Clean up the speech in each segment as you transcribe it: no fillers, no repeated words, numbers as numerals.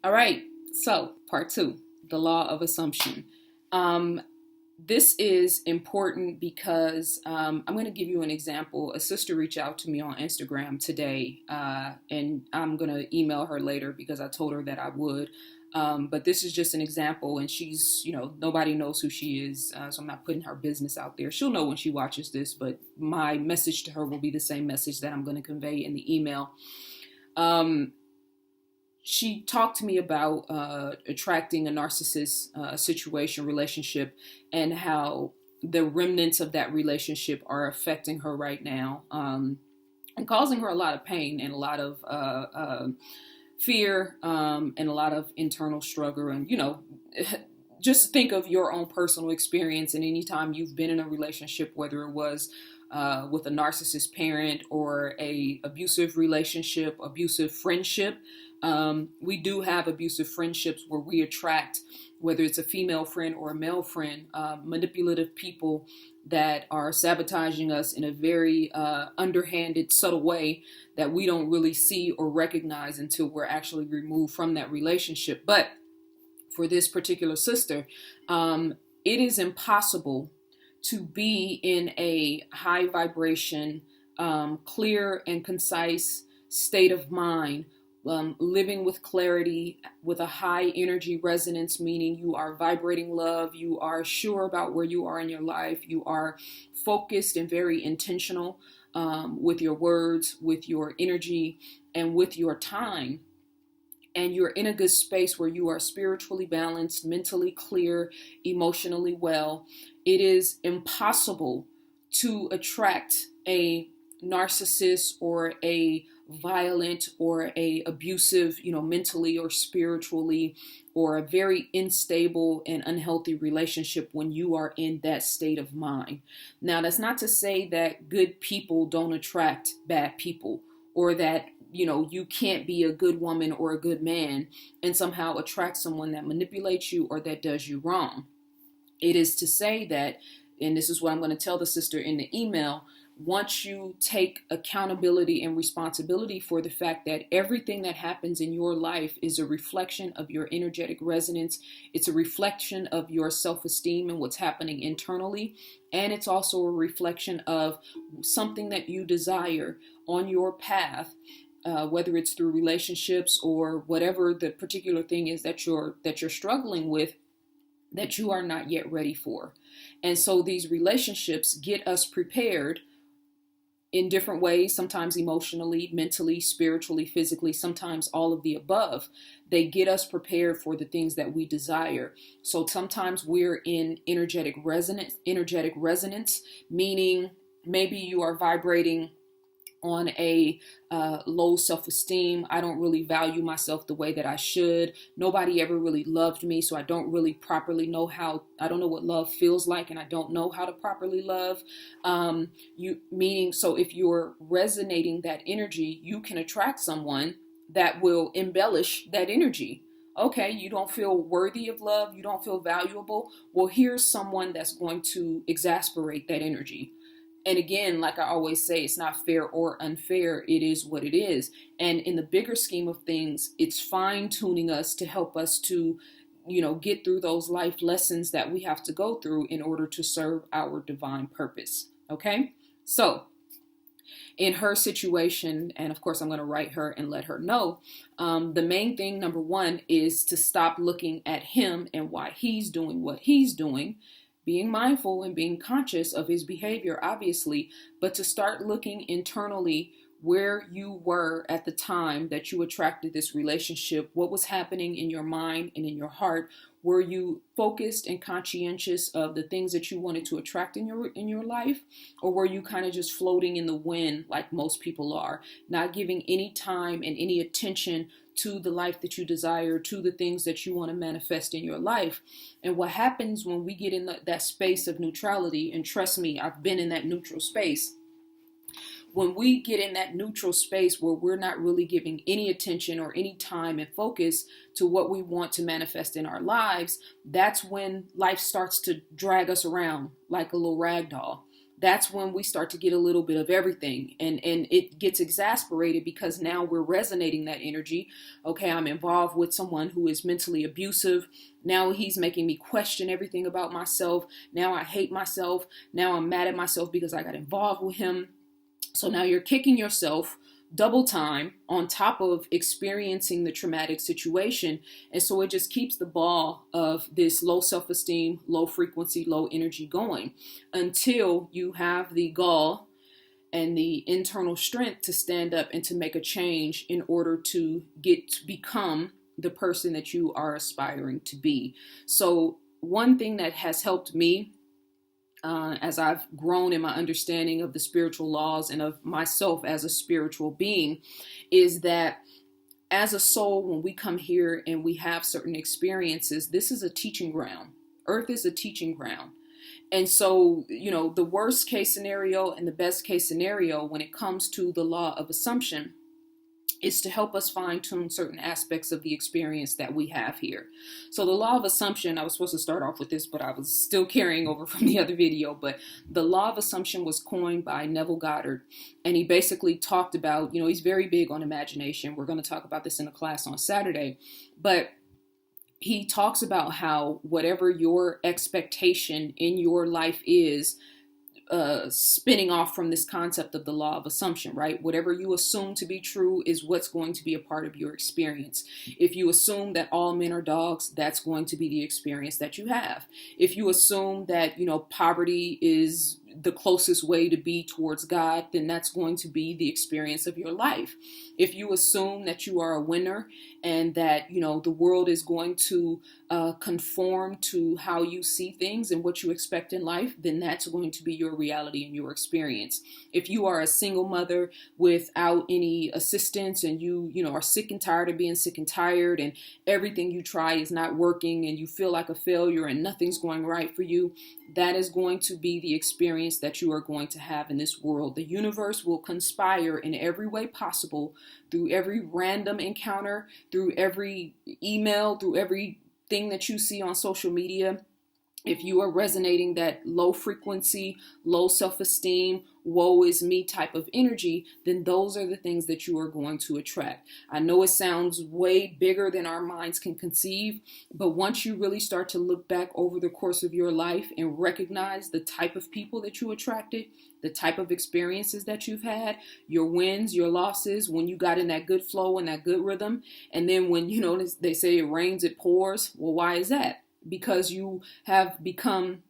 All right. So, part two, the law of assumption. Um, this is important because I'm going to give you an example. A sister reached out to me on Instagram today, and I'm going to email her later because I told her that I would. But this is just an example, and she's, nobody knows who she is, so I'm not putting her business out there. She'll know when she watches this, but my message to her will be the same message that I'm going to convey in the email. Um, she talked to me about attracting a narcissist situation, relationship, and how the remnants of that relationship are affecting her right now, and causing her a lot of pain and a lot of fear, and a lot of internal struggle. And, just think of your own personal experience, and anytime you've been in a relationship, whether it was with a narcissist parent or a abusive relationship, abusive friendship. We do have abusive friendships where we attract, whether it's a female friend or a male friend, manipulative people that are sabotaging us in a very underhanded, subtle way that we don't really see or recognize until we're actually removed from that relationship. But for this particular sister, it is impossible to be in a high vibration, clear and concise state of mind, living with clarity, with a high energy resonance, meaning you are vibrating love, you are sure about where you are in your life, you are focused and very intentional with your words, with your energy, and with your time. And you're in a good space where you are spiritually balanced, mentally clear, emotionally well. It is impossible to attract a narcissist or a violent or a abusive, mentally or spiritually, or a very unstable and unhealthy relationship when you are in that state of mind. Now, that's not to say that good people don't attract bad people, or that you can't be a good woman or a good man and somehow attract someone that manipulates you or that does you wrong. It is to say that, and this is what I'm going to tell the sister in the email, once you take accountability and responsibility for the fact that everything that happens in your life is a reflection of your energetic resonance, it's a reflection of your self-esteem and what's happening internally, and it's also a reflection of something that you desire on your path, whether it's through relationships or whatever the particular thing is that you're struggling with, that you are not yet ready for. And so these relationships get us prepared in different ways, sometimes emotionally, mentally, spiritually, physically, sometimes all of the above. They get us prepared for the things that we desire. So sometimes we're in energetic resonance, meaning maybe you are vibrating on a low self-esteem. I don't really value myself the way that I should. Nobody ever really loved me, so I don't really properly know I don't know what love feels like, and I don't know how to properly love. So if you're resonating that energy, you can attract someone that will embellish that energy. Okay, you don't feel worthy of love, you don't feel valuable. Well, here's someone that's going to exasperate that energy. And again, like I always say, it's not fair or unfair. It is what it is. And in the bigger scheme of things, it's fine tuning us to help us to, get through those life lessons that we have to go through in order to serve our divine purpose. Okay? So, in her situation, and of course I'm going to write her and let her know, the main thing, number one, is to stop looking at him and why he's doing what he's doing, being mindful and being conscious of his behavior, obviously, but to start looking internally where you were at the time that you attracted this relationship. What was happening in your mind and in your heart? Were you focused and conscientious of the things that you wanted to attract in your life? Or were you kind of just floating in the wind like most people are, not giving any time and any attention to the life that you desire, to the things that you want to manifest in your life? And what happens when we get in that space of neutrality, and trust me, I've been in that neutral space. When we get in that neutral space where we're not really giving any attention or any time and focus to what we want to manifest in our lives, that's when life starts to drag us around like a little rag doll. that's when we start to get a little bit of everything, and it gets exasperated because now we're resonating that energy. Okay, I'm involved with someone who is mentally abusive. Now he's making me question everything about myself. Now I hate myself. Now I'm mad at myself because I got involved with him. So now you're kicking yourself double time on top of experiencing the traumatic situation. And so it just keeps the ball of this low self-esteem, low frequency, low energy going until you have the gall and the internal strength to stand up and to make a change in order to get to become the person that you are aspiring to be. So one thing that has helped me as I've grown in my understanding of the spiritual laws and of myself as a spiritual being, is that as a soul, when we come here and we have certain experiences, this is a teaching ground. Earth is a teaching ground. And so, the worst case scenario and the best case scenario when it comes to the law of assumption is to help us fine tune certain aspects of the experience that we have here. So the law of assumption, I was supposed to start off with this, but I was still carrying over from the other video. But the law of assumption was coined by Neville Goddard. And he basically talked about, he's very big on imagination. We're going to talk about this in a class on Saturday. But he talks about how whatever your expectation in your life is, spinning off from this concept of the law of assumption, right? Whatever you assume to be true is what's going to be a part of your experience. If you assume that all men are dogs, that's going to be the experience that you have. If you assume that, poverty is the closest way to be towards God, then that's going to be the experience of your life. If you assume that you are a winner and that, the world is going to conform to how you see things and what you expect in life, then that's going to be your reality and your experience. If you are a single mother without any assistance and you are sick and tired of being sick and tired and everything you try is not working and you feel like a failure and nothing's going right for you, that is going to be the experience that you are going to have in this world. The universe will conspire in every way possible, through every random encounter, through every email, through everything that you see on social media. If you are resonating that low frequency, low self-esteem, woe is me type of energy, then those are the things that you are going to attract. I know it sounds way bigger than our minds can conceive, but once you really start to look back over the course of your life and recognize the type of people that you attracted, the type of experiences that you've had, your wins, your losses, when you got in that good flow and that good rhythm, and then when, they say it rains, it pours. Well, why is that? Because you have become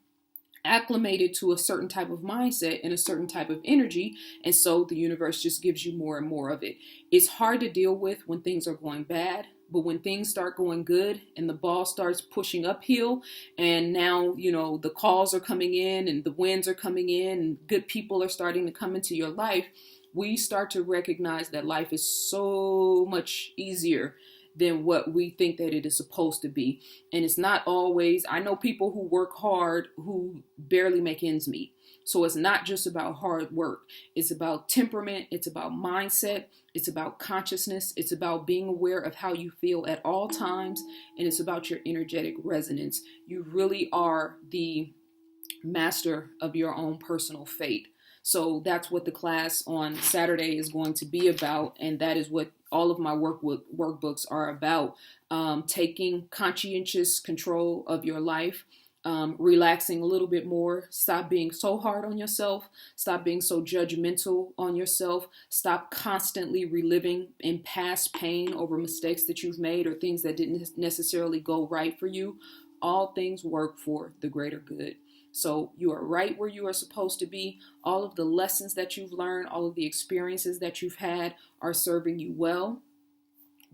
acclimated to a certain type of mindset and a certain type of energy, and so the universe just gives you more and more of it. It's hard to deal with when things are going bad, but when things start going good and the ball starts pushing uphill, and now the calls are coming in and the wins are coming in and good people are starting to come into your life, we start to recognize that life is so much easier than what we think that it is supposed to be. And it's not always, I know people who work hard who barely make ends meet. So it's not just about hard work. It's about temperament. It's about mindset. It's about consciousness. It's about being aware of how you feel at all times. And it's about your energetic resonance. You really are the master of your own personal fate. So that's what the class on Saturday is going to be about. And that is what all of my workbooks are about. Taking conscientious control of your life, relaxing a little bit more. Stop being so hard on yourself. Stop being so judgmental on yourself. Stop constantly reliving in past pain over mistakes that you've made or things that didn't necessarily go right for you. All things work for the greater good. So you are right where you are supposed to be. All of the lessons that you've learned, all of the experiences that you've had are serving you well.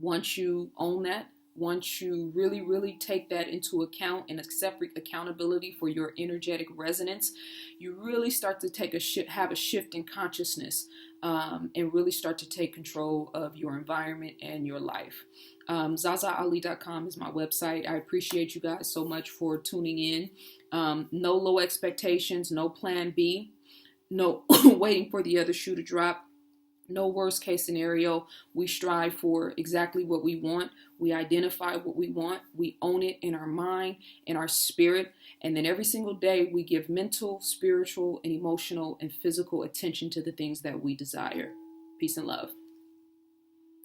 Once you own that, once you really, really take that into account and accept accountability for your energetic resonance, you really start to have a shift in consciousness, and really start to take control of your environment and your life. ZaZaAli.com is my website. I appreciate you guys so much for tuning in. No low expectations, no plan B, no waiting for the other shoe to drop. No worst case scenario. We strive for exactly what we want. We identify what we want. We own it in our mind, in our spirit. And then every single day we give mental, spiritual, and emotional and physical attention to the things that we desire. Peace and love.